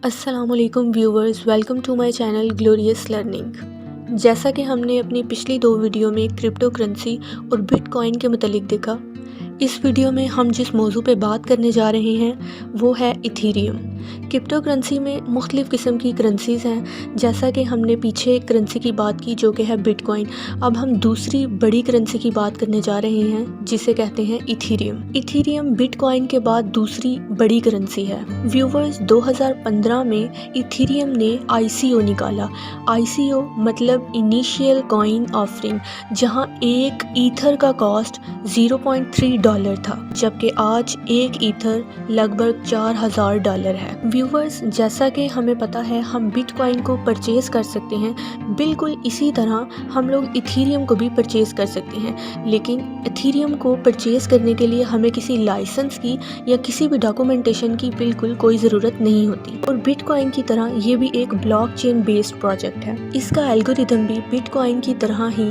अस्सलाम वालेकुम viewers, welcome to my channel Glorious Learning. जैसा कि हमने अपनी पिछली 2 वीडियो में क्रिप्टो करेंसी और बिटकॉइन के मुतालिक देखा, इस वीडियो में हम जिस मौजू पे बात करने जा रहे हैं वो है इथीरियम। क्रिप्टो करेंसी में मुख्तलिफ़ किस्म की करेंसीज़ हैं। जैसा कि हमने पीछे एक करेंसी की बात की जो कि है बिटकॉइन, अब हम दूसरी बड़ी करेंसी की बात करने जा रहे हैं जिसे कहते हैं इथीरियम। इथीरियम बिटकॉइन के बाद दूसरी बड़ी करेंसी है। व्यूवर्स, 2015 में इथीरियम ने ICO निकाला। ICO मतलब इनिशियल कॉइन ऑफरिंग, जहां एक ईथर का कॉस्ट $0.3 था, जबकि आज एक ईथर लगभग $4000 है। व्यूवर्स, जैसा कि हमें पता है हम बिटकॉइन को परचेज कर सकते हैं, बिल्कुल इसी तरह हम लोग इथीरियम को भी परचेज कर सकते हैं। लेकिन इथीरियम को परचेज करने के लिए हमें किसी लाइसेंस की या किसी भी डॉक्यूमेंटेशन की बिल्कुल कोई ज़रूरत नहीं होती। और बिटकॉइन की तरह ये भी एक ब्लॉकचेन बेस्ड प्रोजेक्ट है। इसका एल्गोरिथम भी बिटकॉइन की तरह ही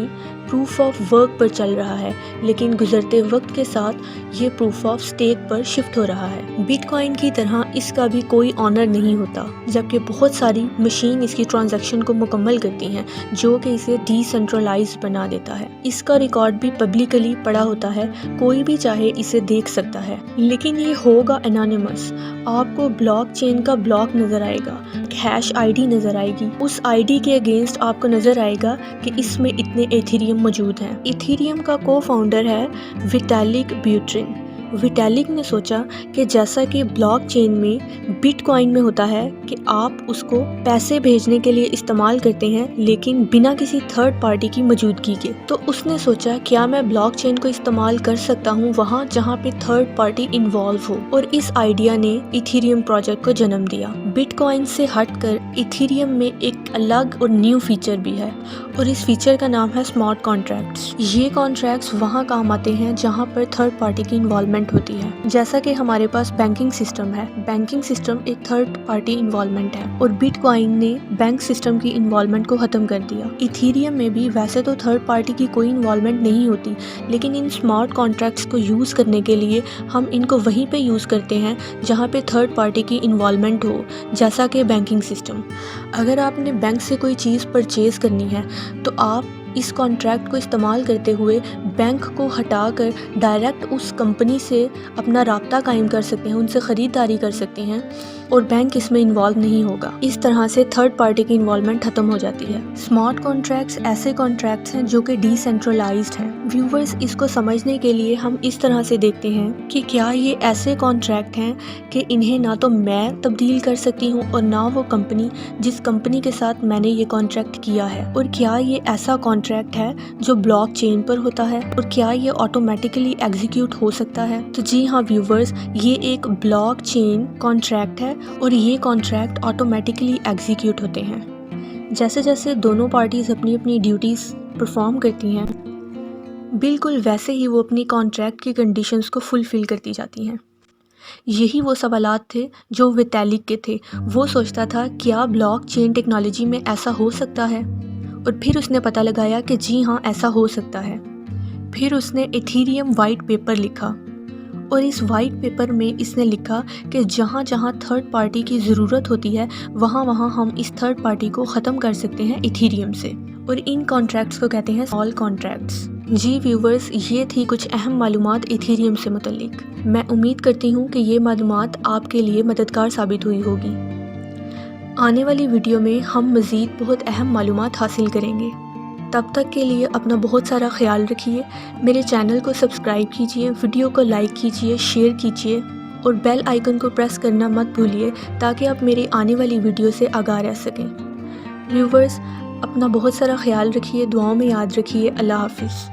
प्रूफ ऑफ वर्क पर चल रहा है, लेकिन गुजरते वक्त के साथ ये प्रूफ ऑफ स्टेक पर शिफ्ट हो रहा है। बिटकॉइन की तरह इसका भी कोई ऑनर नहीं होता, जबकि बहुत सारी मशीन इसकी ट्रांजैक्शन को मुकम्मल करती हैं, जो कि इसे डिसेंट्रलाइज बना देता है। इसका रिकॉर्ड भी पब्लिकली पड़ा होता है, कोई भी चाहे इसे देख सकता है, लेकिन ये होगा एनोनिमस। आपको ब्लॉकचेन का ब्लॉक नज़र आएगा, हैश आईडी नज़र आएगी, उस आईडी के अगेंस्ट आपको नज़र आएगा कि इसमें इतने इथीरियम मौजूद हैं। इथीरियम का को फाउंडर है विटालिक ब्यूटेरिन। विटालिक ने सोचा कि जैसा कि ब्लॉकचेन में बिटकॉइन में होता है कि आप उसको पैसे भेजने के लिए इस्तेमाल करते हैं, लेकिन बिना किसी थर्ड पार्टी की मौजूदगी के, तो उसने सोचा क्या मैं ब्लॉकचेन को इस्तेमाल कर सकता हूँ वहाँ जहाँ पे थर्ड पार्टी इन्वॉल्व हो, और इस आइडिया ने इथीरियम प्रोजेक्ट को जन्म दिया। बिटकॉइन से हटकर इथीरियम में एक अलग और न्यू फीचर भी है, और इस फीचर का नाम है स्मार्ट कॉन्ट्रैक्ट्स। ये कॉन्ट्रैक्ट्स वहाँ काम आते हैं जहाँ पर थर्ड पार्टी की इन्वॉल्वमेंट होती है। जैसा कि हमारे पास बैंकिंग सिस्टम है, बैंकिंग सिस्टम एक थर्ड पार्टी इन्वॉल्वमेंट है, और बिटकॉइन ने बैंक सिस्टम की इन्वॉल्वमेंट को खत्म कर दिया। इथीरियम में भी वैसे तो थर्ड पार्टी की कोई इन्वॉल्वमेंट नहीं होती, लेकिन इन स्मार्ट कॉन्ट्रैक्ट्स को यूज़ करने के लिए हम इनको वहीं पे यूज़ करते हैं जहाँ पे थर्ड पार्टी की इन्वॉल्वमेंट हो, जैसा कि बैंकिंग सिस्टम। अगर आपने बैंक से कोई चीज़ परचेज़ करनी है तो आप इस कॉन्ट्रैक्ट को इस्तेमाल करते हुए बैंक को हटाकर डायरेक्ट उस कंपनी से अपना राब्ता कायम कर सकते हैं, उनसे ख़रीदारी कर सकते हैं, और बैंक इसमें इन्वॉल्व नहीं होगा। इस तरह से थर्ड पार्टी की इन्वॉल्वमेंट ख़त्म हो जाती है। स्मार्ट कॉन्ट्रैक्ट्स ऐसे कॉन्ट्रैक्ट्स हैं जो कि डिसेंट्रलाइज्ड हैं। व्यूवर्स, इसको समझने के लिए हम इस तरह से देखते हैं कि क्या ये ऐसे कॉन्ट्रैक्ट हैं कि इन्हें ना तो मैं तब्दील कर सकती हूँ और ना वो कंपनी जिस कंपनी के साथ मैंने ये कॉन्ट्रैक्ट किया है, और क्या ये ऐसा कॉन्ट्रैक्ट है जो ब्लॉकचेन पर होता है, और क्या ये ऑटोमेटिकली एग्जीक्यूट हो सकता है। तो जी हाँ व्यूवर्स, ये एक ब्लॉकचेन कॉन्ट्रैक्ट है और ये कॉन्ट्रैक्ट ऑटोमेटिकली एग्जीक्यूट होते हैं। जैसे जैसे दोनों पार्टीज़ अपनी अपनी ड्यूटीज़ परफॉर्म करती हैं, बिल्कुल वैसे ही वो अपनी कॉन्ट्रैक्ट की कंडीशंस को फुलफ़िल करती जाती हैं। यही वो सवालात थे जो विटालिक के थे। वो सोचता था क्या ब्लॉकचेन टेक्नोलॉजी में ऐसा हो सकता है, और फिर उसने पता लगाया कि जी हाँ, ऐसा हो सकता है। फिर उसने इथीरियम वाइट पेपर लिखा, और इस वाइट पेपर में इसने लिखा कि जहाँ जहाँ थर्ड पार्टी की ज़रूरत होती है वहाँ वहाँ हम इस थर्ड पार्टी को ख़त्म कर सकते हैं इथीरियम से, और इन कॉन्ट्रैक्ट्स को कहते हैं स्मॉल कॉन्ट्रैक्ट्स। जी व्यूवर्स, ये थी कुछ अहम मालूमात इथीरियम से मुतल्लिक। मैं उम्मीद करती हूँ कि ये मालूमात आपके लिए मददगार साबित हुई होगी। आने वाली वीडियो में हम मज़ीद बहुत अहम मालूमात हासिल करेंगे। तब तक के लिए अपना बहुत सारा ख्याल रखिए। मेरे चैनल को सब्सक्राइब कीजिए, वीडियो को लाइक कीजिए, शेयर कीजिए, और बेल आइकन को प्रेस करना मत भूलिए ताकि आप मेरी आने वाली वीडियो से आगाह रह सकें। व्यूवर्स, अपना बहुत सारा ख्याल रखिए, दुआओं में याद रखिए। अल्लाह हाफिज़।